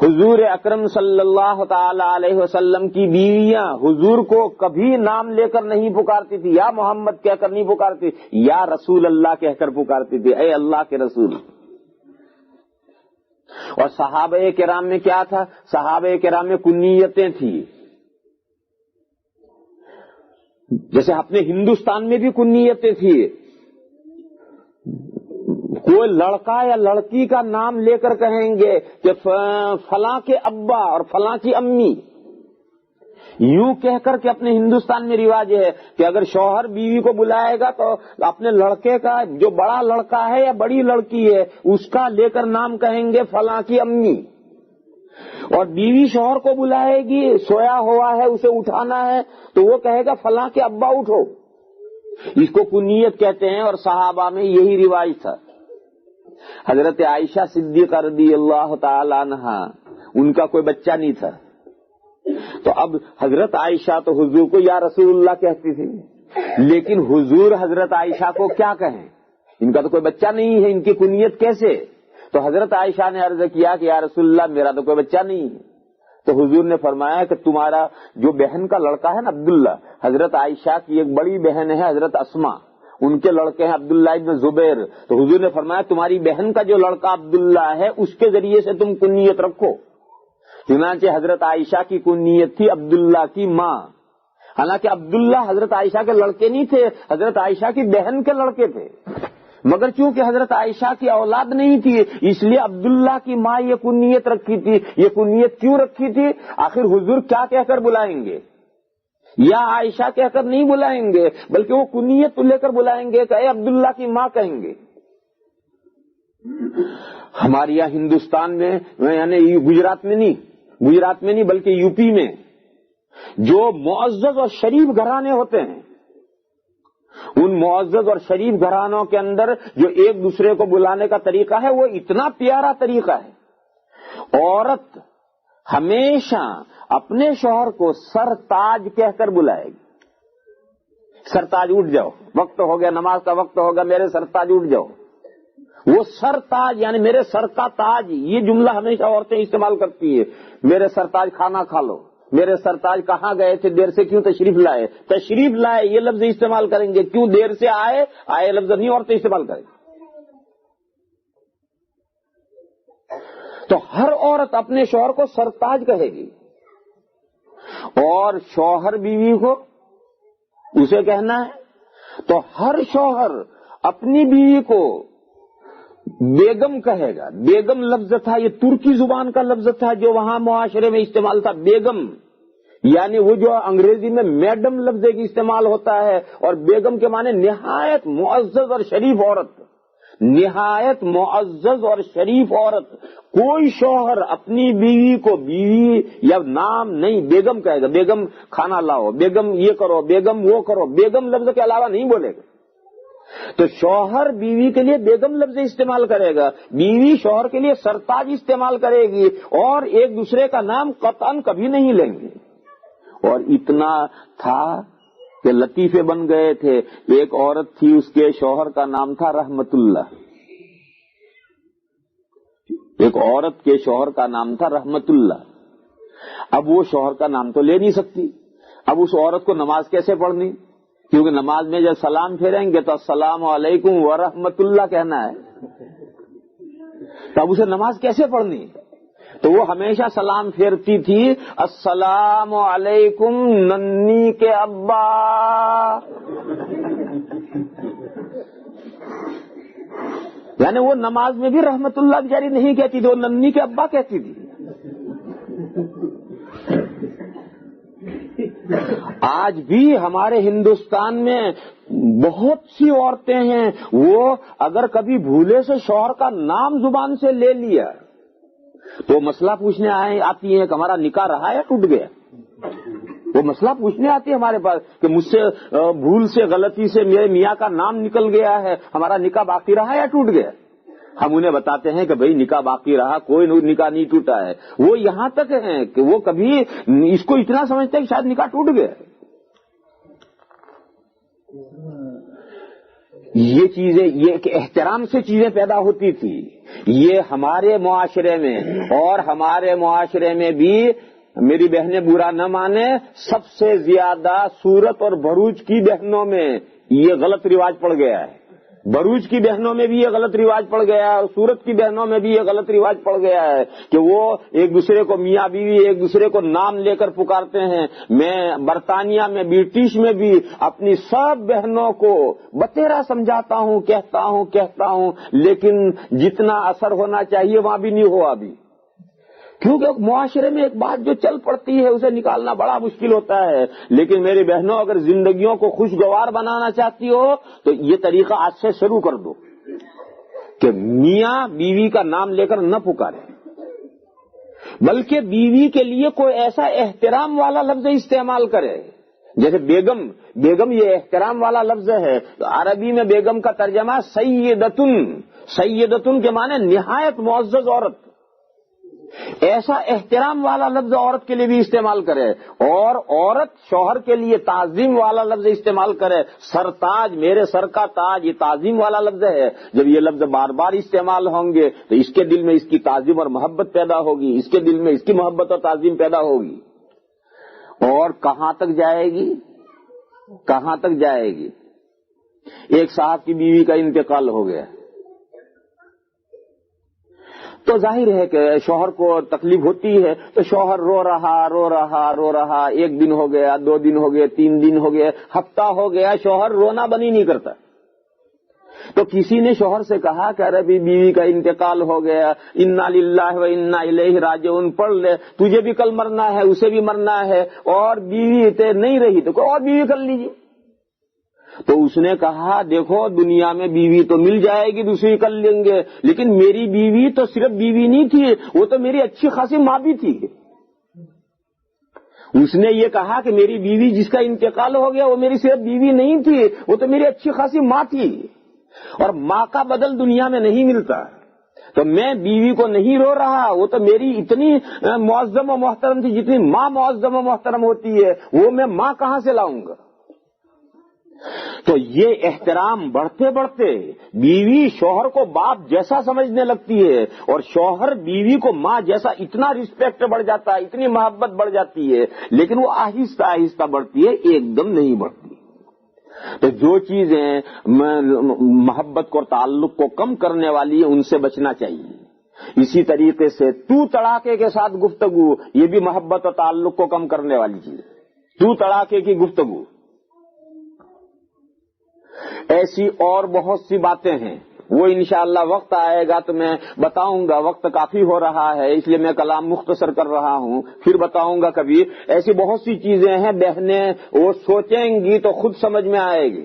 حضور اکرم صلی اللہ تعالی علیہ وسلم کی بیویاں حضور کو کبھی نام لے کر نہیں پکارتی تھی، یا محمد کہہ کر نہیں پکارتی، یا رسول اللہ کہہ کر پکارتی تھی، اے اللہ کے رسول۔ اور صحابہ کرام میں کیا تھا؟ صحابہ کرام میں کنیتیں تھیں، جیسے اپنے ہندوستان میں بھی کنیتیں تھیں۔ کوئی لڑکا یا لڑکی کا نام لے کر کہیں گے کہ فلاں کے ابا اور فلاں کی امی، یوں کہہ کر کے اپنے ہندوستان میں رواج ہے کہ اگر شوہر بیوی کو بلائے گا تو اپنے لڑکے کا جو بڑا لڑکا ہے یا بڑی لڑکی ہے اس کا لے کر نام کہیں گے فلاں کی امی، اور بیوی شوہر کو بلائے گی، سویا ہوا ہے اسے اٹھانا ہے تو وہ کہے گا فلاں کے ابا اٹھو، اس کو کنیت کہتے ہیں۔ اور صحابہ میں یہی رواج تھا۔ حضرت عائشہ صدیقہ رضی اللہ تعالی عنہا، ان کا کوئی بچہ نہیں تھا، تو اب حضرت عائشہ تو حضور کو یا رسول اللہ کہتی تھی، لیکن حضور حضرت عائشہ کو کیا کہیں؟ ان کا تو کوئی بچہ نہیں ہے، ان کی کنیت کیسے؟ تو حضرت عائشہ نے عرض کیا کہ یا رسول اللہ میرا تو کوئی بچہ نہیں ہے۔ تو حضور نے فرمایا کہ تمہارا جو بہن کا لڑکا ہے نا عبداللہ، حضرت عائشہ کی ایک بڑی بہن ہے حضرت اسما، ان کے لڑکے ہیں عبداللہ ابن زبیر، تو حضور نے فرمایا تمہاری بہن کا جو لڑکا عبداللہ ہے اس کے ذریعے سے تم کنیت رکھو۔ چنانچہ حضرت عائشہ کی کنیت تھی عبداللہ کی ماں، حالانکہ عبداللہ حضرت عائشہ کے لڑکے نہیں تھے، حضرت عائشہ کی بہن کے لڑکے تھے، مگر چونکہ حضرت عائشہ کی اولاد نہیں تھی اس لیے عبداللہ کی ماں یہ کنیت رکھی تھی۔ یہ کنیت کیوں رکھی تھی؟ آخر حضور کیا کہہ کر بلائیں گے؟ یا عائشہ کہہ کر نہیں بلائیں گے، بلکہ وہ کنیت لے کر بلائیں گے کہ اے عبداللہ کی ماں کہیں گے۔ ہمارے یہاں ہندوستان میں یعنی گجرات میں نہیں بلکہ یو پی میں جو معزز اور شریف گھرانے ہوتے ہیں، ان معزز اور شریف گھرانوں کے اندر جو ایک دوسرے کو بلانے کا طریقہ ہے وہ اتنا پیارا طریقہ ہے۔ عورت ہمیشہ اپنے شوہر کو سر تاج کہہ کر بلائے گی، سر تاج اٹھ جاؤ، وقت ہو گیا، نماز کا وقت ہوگا، میرے سر تاج اٹھ جاؤ۔ وہ سر تاج یعنی میرے سر کا تاج، یہ جملہ ہمیشہ عورتیں استعمال کرتی ہیں۔ میرے سر تاج کھانا کھا لو، میرے سرتاج کہاں گئے تھے، دیر سے کیوں تشریف لائے؟ تشریف لائے یہ لفظ استعمال کریں گے، کیوں دیر سے آئے لفظ نہیں عورتیں استعمال کریں گے۔ تو ہر عورت اپنے شوہر کو سرتاج کہے گی، اور شوہر بیوی کو اسے کہنا ہے، تو ہر شوہر اپنی بیوی کو بیگم کہے گا۔ بیگم لفظ تھا، یہ ترکی زبان کا لفظ تھا جو وہاں معاشرے میں استعمال تھا، بیگم یعنی وہ جو انگریزی میں میڈم لفظ کی استعمال ہوتا ہے، اور بیگم کے معنی نہایت معزز اور شریف عورت، نہایت معزز اور شریف عورت۔ کوئی شوہر اپنی بیوی کو بیوی یا نام نہیں بیگم کہے گا، بیگم کھانا لاؤ، بیگم یہ کرو، بیگم وہ کرو، بیگم لفظ کے علاوہ نہیں بولے گا۔ تو شوہر بیوی کے لیے بیگم لفظ استعمال کرے گا، بیوی شوہر کے لیے سرتاج استعمال کرے گی، اور ایک دوسرے کا نام قطعاً کبھی نہیں لیں گے۔ اور اتنا تھا کہ لطیفے بن گئے تھے۔ ایک عورت تھی، اس کے شوہر کا نام تھا رحمت اللہ، ایک عورت کے شوہر کا نام تھا رحمت اللہ۔ اب وہ شوہر کا نام تو لے نہیں سکتی، اب اس عورت کو نماز کیسے پڑھنی؟ کیونکہ نماز میں جب سلام پھیریں گے تو السلام علیکم ورحمت اللہ کہنا ہے، تو اب اسے نماز کیسے پڑھنی؟ تو وہ ہمیشہ سلام پھیرتی تھی، السلام علیکم ننی کے ابا۔ یعنی وہ نماز میں بھی رحمت اللہ بیچاری نہیں کہتی تھی، وہ ننی کے ابا کہتی تھی۔ آج بھی ہمارے ہندوستان میں بہت سی عورتیں ہیں، وہ اگر کبھی بھولے سے شوہر کا نام زبان سے لے لیا تو مسئلہ پوچھنے آتی ہیں کہ ہمارا نکاح رہا یا ٹوٹ گیا۔ وہ مسئلہ پوچھنے آتی ہے ہمارے پاس کہ مجھ سے بھول سے غلطی سے میرے میاں کا نام نکل گیا ہے، ہمارا نکاح باقی رہا یا ٹوٹ گیا؟ ہم انہیں بتاتے ہیں کہ بھئی نکاح باقی رہا، کوئی نکاح نہیں ٹوٹا ہے۔ وہ یہاں تک ہیں کہ وہ کبھی اس کو اتنا سمجھتے ہیں کہ شاید نکاح ٹوٹ گیا۔ یہ چیزیں، یہ کہ احترام سے چیزیں پیدا ہوتی تھی، یہ ہمارے معاشرے میں اور ہمارے معاشرے میں بھی، میری بہنیں برا نہ مانے، سب سے زیادہ صورت اور بھروچ کی بہنوں میں یہ غلط رواج پڑ گیا ہے. بروچ کی بہنوں میں بھی یہ غلط رواج پڑ گیا ہے اور سورت کی بہنوں میں بھی یہ غلط رواج پڑ گیا ہے کہ وہ ایک دوسرے کو میاں بیوی، ایک دوسرے کو نام لے کر پکارتے ہیں. میں برطانیہ میں، برٹش میں بھی اپنی سب بہنوں کو بتیرا سمجھاتا ہوں، کہتا ہوں، لیکن جتنا اثر ہونا چاہیے وہاں بھی نہیں ہوا ابھی. کیونکہ معاشرے میں ایک بات جو چل پڑتی ہے اسے نکالنا بڑا مشکل ہوتا ہے. لیکن میری بہنوں، اگر زندگیوں کو خوشگوار بنانا چاہتی ہو تو یہ طریقہ آج سے شروع کر دو کہ میاں بیوی کا نام لے کر نہ پکارے، بلکہ بیوی کے لیے کوئی ایسا احترام والا لفظ استعمال کرے. جیسے بیگم، بیگم یہ احترام والا لفظ ہے. تو عربی میں بیگم کا ترجمہ سیدتن، سیدتن کے معنی نہایت معزز عورت. ایسا احترام والا لفظ عورت کے لیے بھی استعمال کرے، اور عورت شوہر کے لیے تعظیم والا لفظ استعمال کرے. سرتاج، میرے سر کا تاج، یہ تعظیم والا لفظ ہے. جب یہ لفظ بار بار استعمال ہوں گے تو اس کے دل میں اس کی تعظیم اور محبت پیدا ہوگی، اس کے دل میں اس کی محبت اور تعظیم پیدا ہوگی. اور کہاں تک جائے گی؟ کہاں تک جائے گی؟ ایک صاحب کی بیوی کا انتقال ہو گیا تو ظاہر ہے کہ شوہر کو تکلیف ہوتی ہے. تو شوہر رو رہا، ایک دن ہو گیا، 2 دن ہو گئے، 3 دن ہو گئے، ہفتہ ہو گیا، شوہر رونا بند ہی نہیں کرتا. تو کسی نے شوہر سے کہا کہ ارے بیوی کا انتقال ہو گیا، انا للہ و انا الیہ راجعون پڑھ لے، تجھے بھی کل مرنا ہے، اسے بھی مرنا ہے، اور بیوی تے نہیں رہی تو کوئی اور بیوی کر لیجیے. تو اس نے کہا دیکھو دنیا میں بیوی تو مل جائے گی، دوسری کر لیں گے، لیکن میری بیوی تو صرف بیوی نہیں تھی، وہ تو میری اچھی خاصی ماں بھی تھی. اس نے یہ کہا کہ میری بیوی جس کا انتقال ہو گیا وہ میری صرف بیوی نہیں تھی، وہ تو میری اچھی خاصی ماں تھی، اور ماں کا بدل دنیا میں نہیں ملتا. تو میں بیوی کو نہیں رو رہا، وہ تو میری اتنی معظم و محترم تھی جتنی ماں معظم و محترم ہوتی ہے، وہ میں ماں کہاں سے لاؤں گا. تو یہ احترام بڑھتے بڑھتے بیوی شوہر کو باپ جیسا سمجھنے لگتی ہے، اور شوہر بیوی کو ماں جیسا. اتنا رسپیکٹ بڑھ جاتا ہے، اتنی محبت بڑھ جاتی ہے، لیکن وہ آہستہ آہستہ بڑھتی ہے، ایک دم نہیں بڑھتی. تو جو چیزیں محبت کو اور تعلق کو کم کرنے والی ہیں ان سے بچنا چاہیے. اسی طریقے سے تو تڑاکے کے ساتھ گفتگو، یہ بھی محبت اور تعلق کو کم کرنے والی چیز. تو تڑاکے کی گفتگو، ایسی اور بہت سی باتیں ہیں، وہ انشاءاللہ وقت آئے گا تو میں بتاؤں گا. وقت کافی ہو رہا ہے اس لیے میں کلام مختصر کر رہا ہوں، پھر بتاؤں گا کبھی. ایسی بہت سی چیزیں ہیں، بہنیں وہ سوچیں گی تو خود سمجھ میں آئے گی.